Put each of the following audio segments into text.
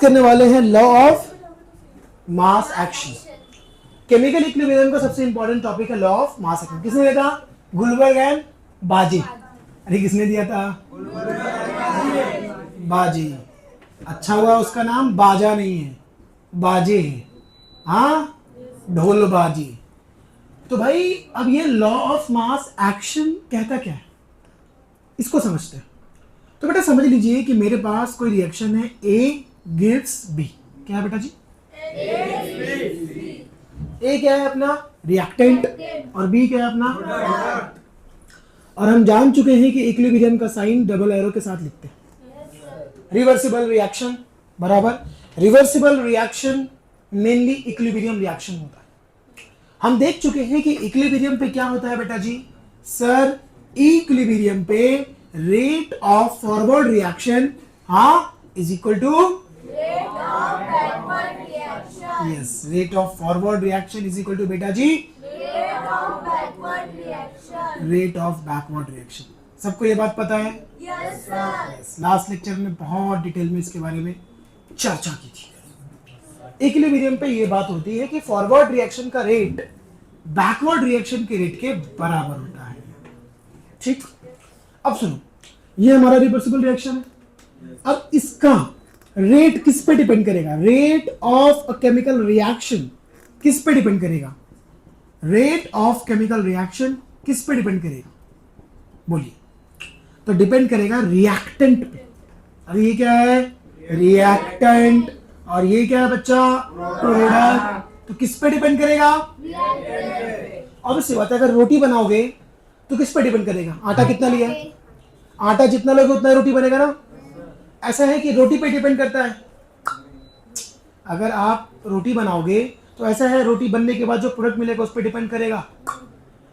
करने वाले हैं law of mass action. Chemical equilibrium का सबसे इंपॉर्टेंट टॉपिक है लॉ ऑफ मास एक्शन। किसने दिया था? गुलबर्ग एंड बाजी। अरे किसने दिया था? बाजी। अच्छा हुआ उसका नाम बाजा नहीं है, बाजे है। हाँ, ढोल बाजी। तो भाई अब ये लॉ ऑफ मास एक्शन कहता क्या है, इसको समझते हैं। तो बेटा समझ लीजिए कि मेरे पास कोई रिएक्शन है, ए गिव्स बी। क्या है बेटा जी? ए क्या है अपना? रिएक्टेंट। और बी क्या है अपना? प्रोडक्ट। और हम जान चुके हैं कि इक्विलिब्रियम का साइन डबल एरो के साथ लिखते हैं। रिवर्सिबल रिएक्शन बराबर reversible reaction mainly equilibrium reaction होता है। हम देख चुके हैं कि इक्विलिब्रियम पे क्या होता है बेटा जी? सर इक्विलिब्रियम पे rate of forward reaction is equal to yes, rate of forward reaction is equal to बेटा जी रेट ऑफ बैकवर्ड रिएक्शन। सबको ये बात पता है? Yes sir. लास्ट लेक्चर में बहुत डिटेल में इसके बारे में चर्चा की थी। इक्विलिब्रियम पे ये बात होती है कि फॉरवर्ड रिएक्शन का रेट बैकवर्ड रिएक्शन के रेट के बराबर होता है। ठीक, अब सुनो, ये हमारा रिवर्सिबल रिएक्शन है। अब इसका रेट किस पे डिपेंड करेगा? Rate of a chemical reaction किस पे डिपेंड करेगा? रेट ऑफ केमिकल रिएक्शन किस पे डिपेंड करेगा? बोलिए। तो डिपेंड करेगा रिएक्टेंट पे। अब ये क्या है? रिएक्टेंट। और ये क्या है बच्चा? प्रोडक्ट। तो किस पे डिपेंड करेगा? ऑब्वियसली बात है, अगर रोटी बनाओगे तो किस पे डिपेंड करेगा? आटा कितना लिया? आटा जितना लोगे उतना रोटी बनेगा ना। ऐसा है कि रोटी पे डिपेंड करता है। अगर आप रोटी बनाओगे तो ऐसा है, रोटी बनने के बाद जो प्रोडक्ट मिलेगा उस पे डिपेंड करेगा।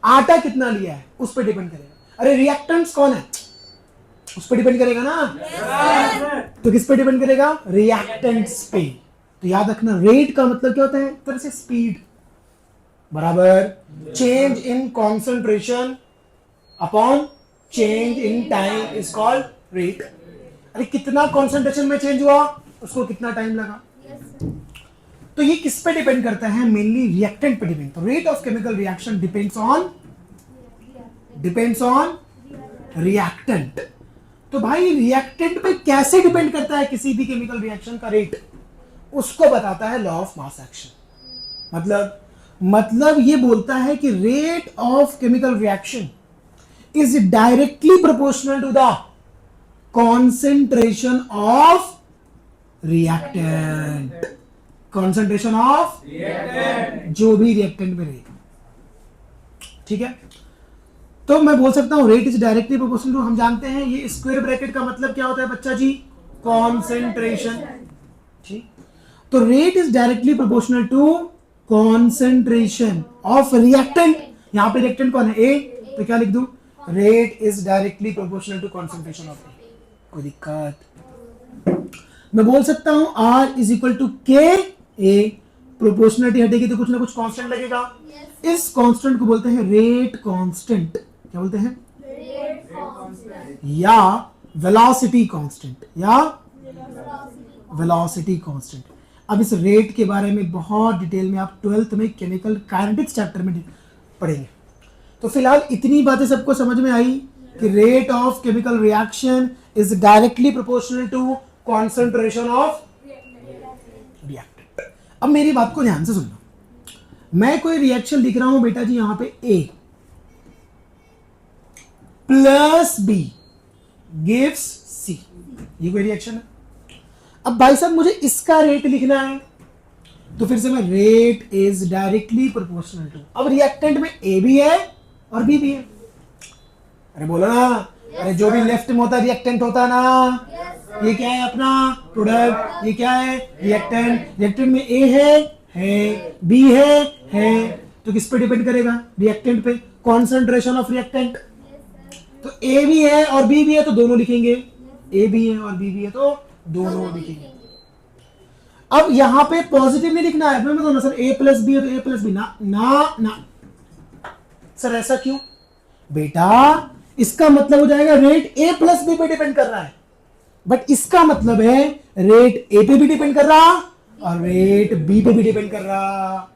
आटा कितना लिया है उस पे डिपेंड करेगा। अरे रिएक्टेंट्स कौन है उस पे डिपेंड करेगा ना। तो किस पे डिपेंड करेगा? रिएक्टेंट्स पे। तो याद रखना, रेट का मतलब क्या होता है? तरह से स्पीड बराबर change in concentration upon change in time is called rate. अरे कितना कॉन्सेंट्रेशन में चेंज हुआ, उसको कितना टाइम लगा। तो ये किस पे डिपेंड करता है? मेनली रिएक्टेंट पे डिपेंड। तो rate of chemical reaction depends on reactant. तो भाई रिएक्टेंट पे कैसे डिपेंड करता है किसी भी केमिकल रिएक्शन का रेट, उसको बताता है लॉ ऑफ मास एक्शन। मतलब ये बोलता है कि rate of chemical reaction is directly proportional to the concentration of reactant। concentration of reactant, जो भी रिएक्टेंट में रहेगा। ठीक है, तो मैं बोल सकता हूं rate is directly proportional to, हम जानते हैं ये स्क्वायर ब्रैकेट का मतलब क्या होता है बच्चा जी? कॉन्सेंट्रेशन। ठीक, तो rate is directly proportional to concentration of reactant. यहां पे रिएक्टेंट कौन है? ए। तो क्या लिख दूं? Rate is directly proportional to concentration of. कोई दिक्कत? मैं बोल सकता हूं R इज इक्वल टू के ए। प्रोपोर्शनलिटी हटेगी तो कुछ ना कुछ कांस्टेंट लगेगा। इस कांस्टेंट को बोलते हैं रेट कांस्टेंट। क्या बोलते हैं? रेट कांस्टेंट या वेलोसिटी कांस्टेंट या वेलोसिटी कांस्टेंट। अब इस रेट के बारे में बहुत डिटेल में आप 12th में केमिकल काइनेटिक्स चैप्टर में पढ़ेंगे। तो फिलहाल इतनी बातें सबको समझ में आई कि rate of chemical reaction is directly proportional to concentration of reactant. अब मेरी बात को ध्यान से सुनना। मैं कोई रिएक्शन लिख रहा हूं बेटा जी, यहां पे A plus B gives C। ये कोई रिएक्शन है। अब भाई साहब मुझे इसका रेट लिखना है, तो फिर से मैं rate is directly proportional to. अब रिएक्टेंट में A भी है और B भी है। अरे बोलो ना। अरे जो भी लेफ्ट में होता है रिएक्टेंट होता है ना। ये क्या है अपना? प्रोडक्ट। ये क्या है? रिएक्टेंट। रिएक्टेंट में ए है, बी है। तो किस पे डिपेंड करेगा? रिएक्टेंट पे। Concentration of reactant. तो ए भी है और बी भी है तो दोनों लिखेंगे। ए भी है और बी भी है तो दोनों लिखेंगे। अब यहां पे पॉजिटिव नहीं लिखना है। मैं बताऊं ना सर, ए प्लस बी है तो ए प्लस बी ना सर, ऐसा क्यों? बेटा इसका मतलब हो जाएगा रेट ए प्लस बी पे डिपेंड कर रहा है। बट इसका मतलब है रेट ए पे भी डिपेंड कर रहा और रेट बी पे भी डिपेंड कर रहा।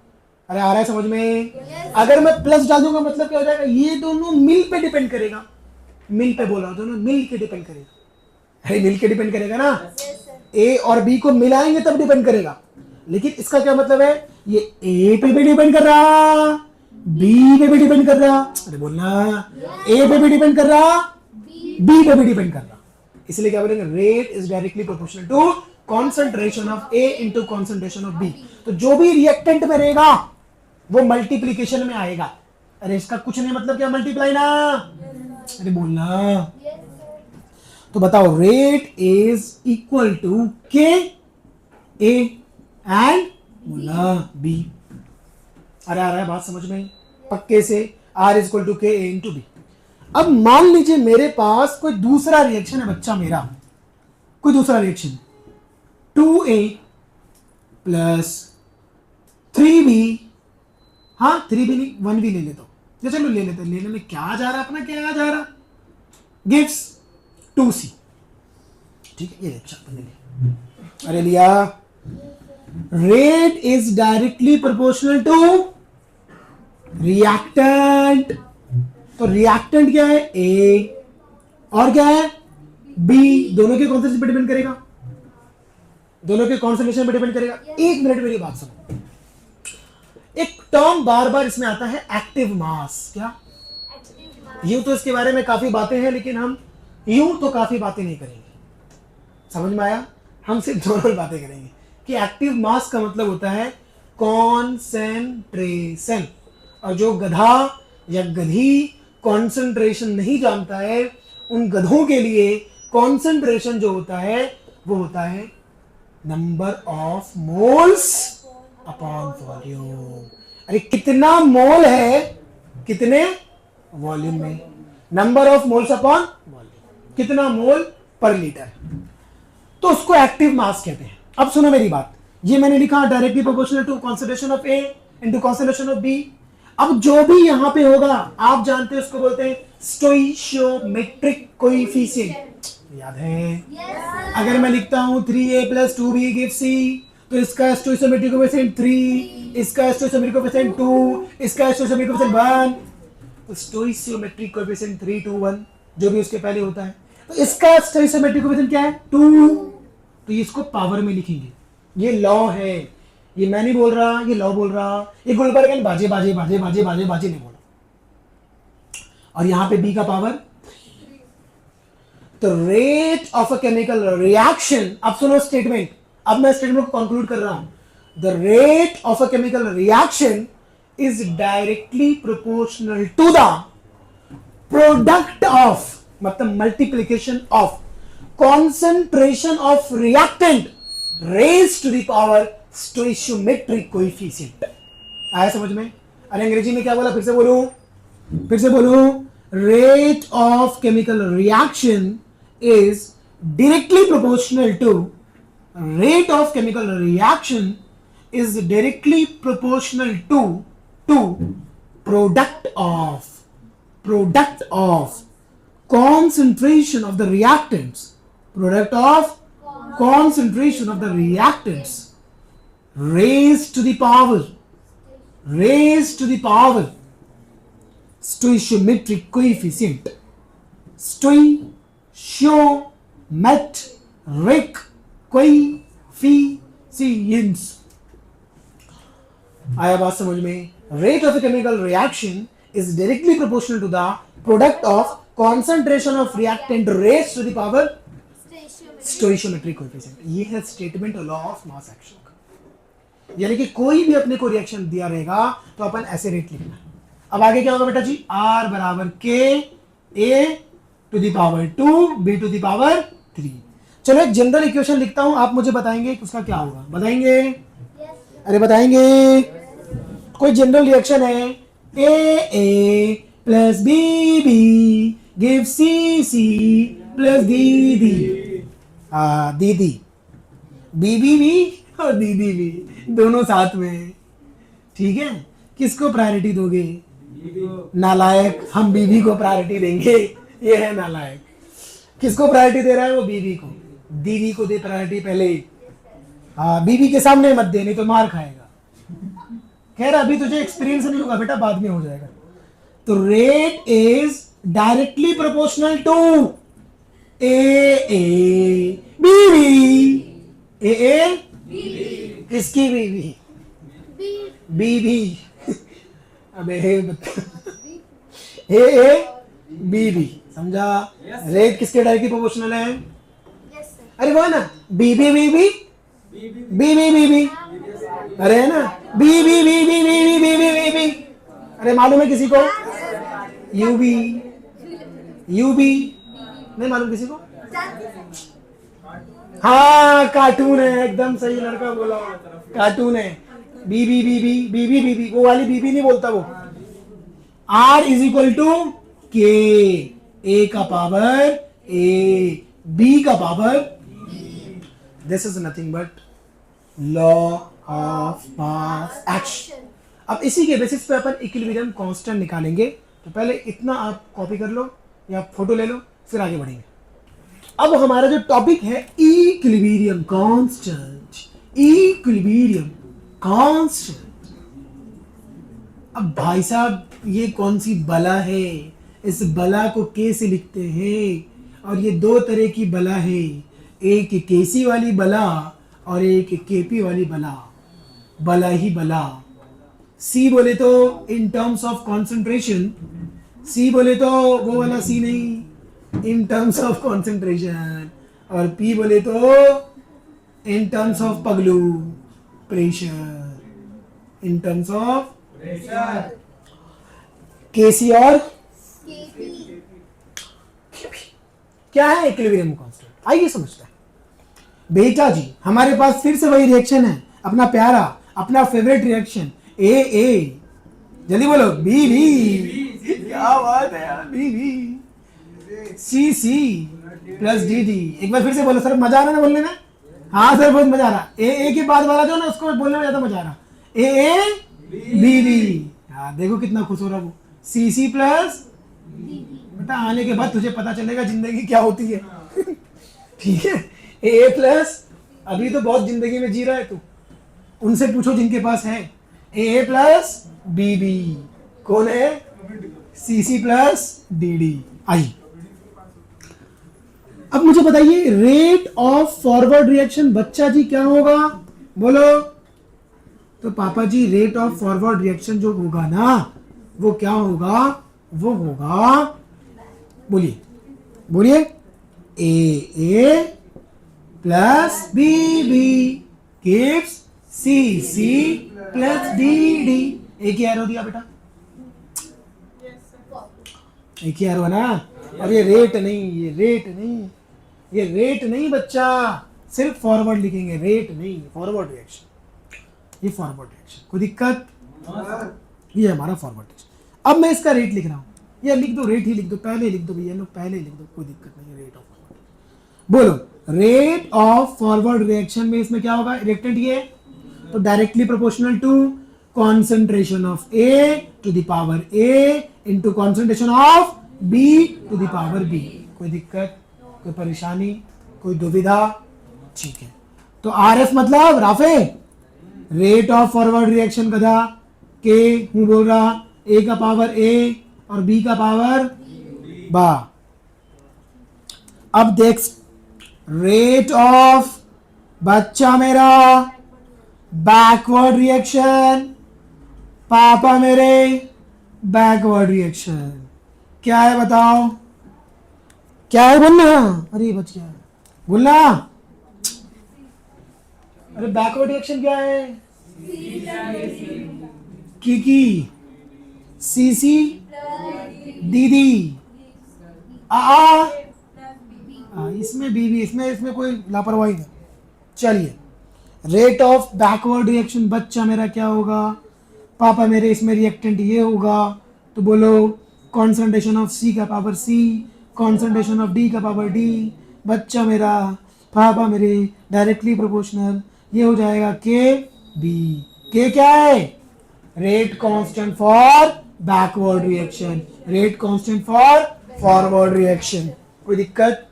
अरे आ रहा है समझ में? अगर मैं प्लस डाल दूंगा मतलब क्या हो जाएगा, ये दोनों मिल पे डिपेंड करेगा। मिल पे बोला, दोनों मिल के डिपेंड करेगा। अरे मिल के डिपेंड करेगा ना, ए और बी को मिलाएंगे तब डिपेंड करेगा। लेकिन इसका क्या मतलब है, ये ए पे भी डिपेंड कर रहा, बी पे भी डिपेंड कर रहा। अरे बोलना, ए पे भी डिपेंड कर रहा, बी पे भी डिपेंड कर रहा। इसलिए क्या बोलेंगे, rate is directly proportional to concentration of A into concentration of B. तो जो भी रिएक्टेंट में रहेगा वो मल्टीप्लीकेशन में आएगा। अरे इसका कुछ नहीं मतलब क्या, मल्टीप्लाई ना। अरे बोलना, तो बताओ रेट इज इक्वल टू के ए एंड बोला बी। अरे आ रहा है बात समझ में पक्के से, आर इज इक्वल टू के ए इंटू बी। अब मान लीजिए मेरे पास कोई दूसरा रिएक्शन है बच्चा, मेरा कोई दूसरा रिएक्शन 2a प्लस 3b, हाँ 3b नहीं 1b ले लेता हूं, चलो ले लेते, लेने में क्या जा रहा, अपना क्या जा रहा, गिव्स 2c। ठीक है, ये अच्छा अपने लिए, अरे लिया। Rate is directly proportional to reactant. तो रिएक्टेंट क्या है, ए, और क्या है बी। दोनों के कॉन्सेंट्रेशन पे डिपेंड करेगा, दोनों के कॉन्सेंट्रेशन पे डिपेंड करेगा। एक मिनट मेरी बात सुनो, एक टर्म बार बार इसमें आता है एक्टिव मास। क्या, यूं तो इसके बारे में काफी बातें हैं, लेकिन हम यूं तो काफी बातें नहीं करेंगे। समझ में आया? हम सिर्फ दोनों बातें करेंगे कि एक्टिव मास का मतलब होता है कॉन्सेंट्रेशन। और जो गधा या गधी कॉन्सेंट्रेशन नहीं जानता है, उन गधों के लिए कॉन्सेंट्रेशन जो होता है वो होता है number of moles upon volume. अरे कितना मोल है कितने वॉल्यूम में, number of moles upon volume, कितना मोल पर लीटर, तो उसको एक्टिव मास कहते हैं। अब सुनो मेरी बात, ये मैंने लिखा directly proportional to concentration of A into concentration of B. अब जो भी यहां पे होगा आप जानते हैं, उसको बोलते हैं स्टोइशियोमेट्रिक कोएफिशिएंट। याद है? अगर मैं लिखता हूं 3a plus 2b gives c, तो इसका स्टोइशियोमेट्रिक कोएफिशिएंट 3, इसका स्टोइशियोमेट्रिक कोएफिशिएंट 2, इसका स्टोइशियोमेट्रिक कोएफिशिएंट 1। तो स्टोइशियोमेट्रिक कोएफिशिएंट 3 2 1 जो भी उसके पहले होता है, तो इसका स्टोइशियोमेट्रिक कोएफिशिएंट क्या है 2। तो इसको पावर में लिखेंगे, ये लॉ है, ये मैं नहीं बोल रहा, ये लॉ बोल रहा। ये गुलबर्ग बाजे बाजे बाजे बाजे बाजे बाजे नहीं बोला। और यहां पे बी का पावर। तो rate of a chemical reaction, अब सुनो स्टेटमेंट, अब मैं स्टेटमेंट को कंक्लूड कर रहा हूं। The rate of a chemical reaction is directly proportional to the product of, मतलब multiplication of concentration of reactant raised to the power stoichiometric coefficient। आया समझ में? अरे अंग्रेजी में क्या बोला, फिर से बोलूं, rate of chemical reaction is directly proportional to, rate of chemical reaction is directly proportional to product of concentration of the reactants, product of concentration of the reactants raised to the power stoichiometric coefficient, stoichiometric coefficients। आया बात समझ में? rate of a chemical reaction is directly proportional to the product of concentration of reactant raised to the power stoichiometric coefficient। ये है statement law of mass action का। यानी कि कोई भी अपने को रिएक्शन दिया रहेगा तो अपन ऐसे रेट लिखना। अब आगे क्या होगा बेटा जी, R बराबर के A to the power 2 B to the power 3। चलो एक जनरल इक्वेशन लिखता हूं, आप मुझे बताएंगे उसका क्या होगा, बताएंगे? अरे बताएंगे। कोई जनरल रिएक्शन है A plus B give C plus D D, D D बीबी और दीदी भी दोनों साथ में। ठीक है, किसको प्रायोरिटी दोगे? नालायक, हम बीबी को प्रायोरिटी देंगे। ये है नालायक। किसको प्रायोरिटी दे रहा है? वो बीबी को। दीदी को दे प्रायोरिटी पहले। हाँ, बीबी के सामने मत दे, नहीं तो मार खाएगा। खैर अभी तुझे एक्सपीरियंस नहीं होगा बेटा, बाद में हो जाएगा। तो rate is directly proportional to A B B. A किसकी बीबी? बीबी। अबे हे बता, ए बीबी, समझा? रेट किसके डायरेक्टली प्रोपोर्शनल है? अरे वो है ना, बीबी बीबी बीबी बीबी, अरे है ना, बीबी बीबी बीबी बीबी बीबी। अरे मालूम है किसी को? यूबी यूबी नहीं मालूम किसी को? हाँ कार्टून है, एकदम सही लड़का बोला, कार्टून है। बीबी बीबी बीबी बीबी, वो वाली बीबी नहीं बोलता वो। R इज इक्वल टू के, ए का पावर ए, बी का power. This is nothing but law of mass action. अब इसी के बेसिस पे अपन इक्विलिब्रियम कांस्टेंट निकालेंगे। तो पहले इतना आप कॉपी कर लो या फोटो ले लो, फिर आगे बढ़ेंगे। अब हमारा जो टॉपिक है इक्विलिब्रियम कांस्टेंट, इक्विलिब्रियम कांस्टेंट। अब भाई साहब ये कौन सी बला है? इस बला को के से लिखते हैं, और ये दो तरह की बला है, एक केसी वाली बला और एक केपी वाली बला। बला ही बला। सी बोले तो in terms of concentration, C बोले तो वो वाला सी नहीं, इन टर्म्स ऑफ कंसंट्रेशन, और पी बोले तो इन टर्म्स ऑफ पगलू, pressure, in terms of pressure. KC और क्या है इक्विलिब्रियम कांस्टेंट? आइए समझते हैं। बेटा जी हमारे पास फिर से वही रिएक्शन है, अपना प्यारा, अपना फेवरेट रिएक्शन, ए जल्दी बोलो, बी बी, क्या बात है यार, बी बी, सी सी प्लस डी डी। एक बार फिर से बोलो सर, मजा आ रहा है ना बोलने में? हाँ सर बहुत मजा आ रहा। ए के बाद वाला जो ना उसको बोलने में ज्यादा मजा आ रहा। ए बी बी, हाँ देखो कितना खुश हो रहा वो। सी सी प्लस, बेटा आने के बाद तुझे पता चलेगा जिंदगी क्या होती है। ठीक है, ए प्लस, अभी तो बहुत जिंदगी में जी रहा है तू, उनसे पूछो जिनके पास है। ए प्लस बी बी, कौन है? सी सी प्लस डी डी। आई अब मुझे बताइए रेट ऑफ फॉरवर्ड रिएक्शन बच्चा जी क्या होगा? बोलो। तो पापा जी रेट ऑफ फॉरवर्ड रिएक्शन जो होगा ना, वो क्या होगा? वो होगा, बोलिए बोलिए, A plus B B gives C C plus D D. एक ही एरो दिया बेटा, एक ही एरो है ना। अब ये रेट नहीं, ये रेट नहीं, ये रेट नहीं बच्चा, सिर्फ फॉरवर्ड लिखेंगे, रेट नहीं, फॉरवर्ड रिएक्शन, ये फॉरवर्ड रिएक्शन। कोई दिक्कत? ये हमारा फॉरवर्ड रिएक्शन। अब मैं इसका रेट लिख रहा हूँ, ये लिख दो, रेट ही लिख दो, पहले लिख दो भैया लोग, पहले लिख दो, कोई दिक्कत नहीं है। रेट ऑफ फॉरवर्ड बोलो, रेट ऑफ फॉरवर्ड रिएक्शन में इसमें क्या होगा? रिएक्टेंट ये, तो directly proportional to concentration of A to the power A into concentration of B to the power B। कोई दिक्कत, कोई परेशानी, कोई दुविधा? ठीक है, तो RF मतलब Rafe, rate of forward reaction गधा, के हूं बोल रहा, A का पावर A और B का पावर बा। अब देख, रेट ऑफ बच्चा मेरा बैकवर्ड रिएक्शन, पापा मेरे बैकवर्ड रिएक्शन क्या है बताओ? क्या है बोलना? अरे बच गया, बोलना। अरे बैकवर्ड रिएक्शन क्या है? की सी सी दीदी, इसमें बीबी, इसमें कोई लापरवाही नहीं। चलिए, रेट ऑफ बैकवर्ड रिएक्शन बच्चा मेरा क्या होगा? पापा मेरे इसमें रिएक्टेंट ये होगा, तो बोलो कॉन्सेंट्रेशन ऑफ सी का power C, concentration of D का पावर डी। बच्चा मेरा, पापा मेरे डायरेक्टली प्रोपोर्शनल, ये हो जाएगा के बी। के क्या है? Rate constant for backward reaction, rate constant for forward reaction. कोई दिक्कत?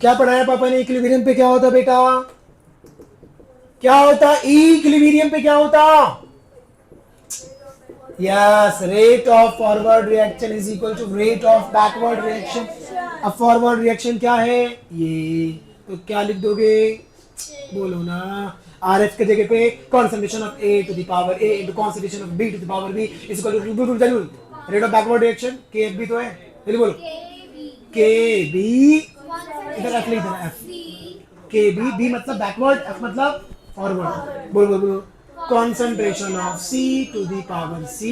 क्या पढ़ाया पापा ने? इक्विलिब्रियम पे क्या होता बेटा? क्या होता इक्विलिब्रियम पे? क्या होता? Yes, rate of forward reaction is equal to rate of backward reaction. अब फॉरवर्ड रिएक्शन क्या है? ये तो क्या लिख दोगे? बोलो ना। RF के जगह पे concentration of A to the power A into concentration of B to the power B is equal to rate of backward reaction KF भी तो है। जल्दी बोलो। KB इधर F लिख देना। F KB B मतलब बैकवर्ड, F मतलब फॉरवर्ड। बोलो बोलो बोलो। concentration of C to the power C,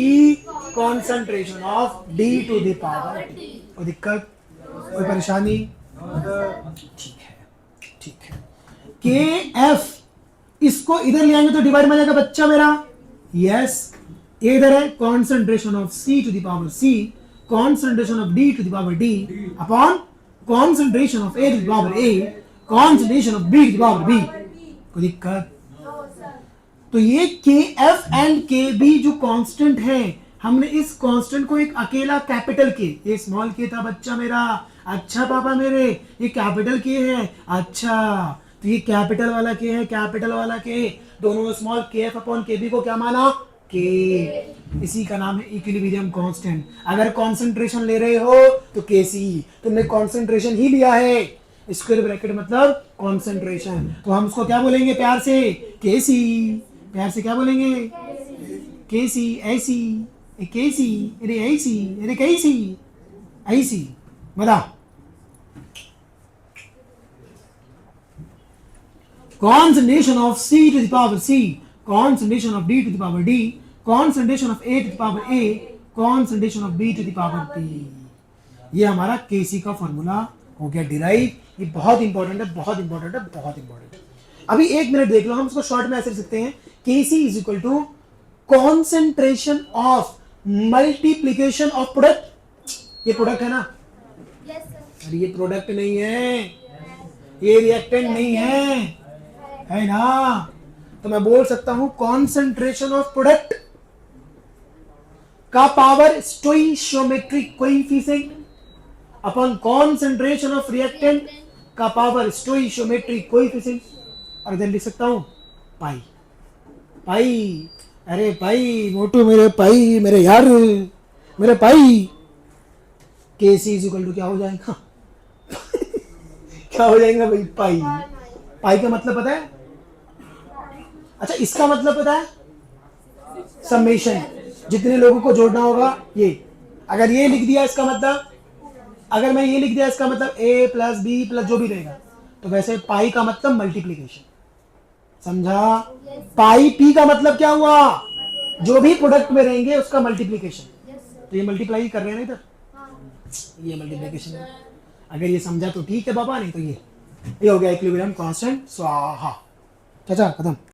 concentration of D to the power D। कोई दिक्कत, कोई परेशानी? ठीक है, ठीक है। KF इसको इधर ले आएंगे तो डिवाइड में जाएगा बच्चा मेरा। यस, ये इधर है concentration of C to the power C, concentration of D to the power D upon concentration of A to the power A, concentration of B to the power B। कोई दिक्कत? तो ये KF एंड KB जो constant है, हमने इस constant को एक अकेला कैपिटल K, ये स्मॉल K था बच्चा मेरा। अच्छा पापा मेरे, ये कैपिटल K है। अच्छा, तो ये कैपिटल वाला K है, कैपिटल वाला K। दोनों स्मॉल KF अपॉन KB को क्या माना? K। इसी का नाम है इक्विलिब्रियम कांस्टेंट। अगर कंसंट्रेशन ले रहे हो तो KC, तुमने कंसंट्रेशन ही लिया है, स्क्वायर ब्रैकेट मतलब कंसंट्रेशन, तो हम उसको क्या बोलेंगे प्यार से? KC। प्यार से क्या बोलेंगे? KC। ऐसी KC, अरे ऐसी, अरे कैसी ऐसी बता। concentration of C to the power C, concentration of D to the power D, concentration of A to the power A, concentration of B to the power B। ये हमारा KC का फॉर्मूला हो गया डिराइव। ये बहुत important है, बहुत important है, बहुत इंपॉर्टेंट है। अभी एक मिनट देख लो, हम इसको शॉर्ट में ऐसे लिख सकते हैं KC is equal to concentration of multiplication of product. ये प्रोडक्ट है ना? Yes sir. अरे ये प्रोडक्ट नहीं है, ये रिएक्टेंट नहीं है ना? तो मैं बोल सकता हूं कॉन्सेंट्रेशन ऑफ प्रोडक्ट का power स्टोइशियोमेट्रिक coefficient upon concentration of reactant का पावर स्टोइशियोमेट्रिक कोएफिशिएंट। और इधर लिख सकता हूं पाई। पाई, अरे पाई मोटू मेरे पाई, मेरे यार मेरे पाई। KC इज इक्वल टू क्या हो जाएगा? क्या हो जाएगा भाई? पाई। पाई का मतलब पता है? अच्छा, इसका मतलब पता है? समेशन, जितने लोगों को जोड़ना होगा ये। अगर ये लिख दिया इसका मतलब, अगर मैं ये लिख दिया इसका मतलब A प्लस B प्लस जो भी रहेगा, तो वैसे पाई का मतलब मल्टीप्लीकेशन। समझा? पाई P का मतलब क्या हुआ? जो भी प्रोडक्ट में रहेंगे उसका मल्टीप्लीकेशन। तो ये मल्टीप्लाई कर रहे हैं ना इधर, ये मल्टीप्लीकेशन है। अगर ये समझा तो ठीक है बाबा, नहीं तो ये हो गया इक्विलिब्रियम कांस्टेंट। स्वाहा। चाचा खत्म।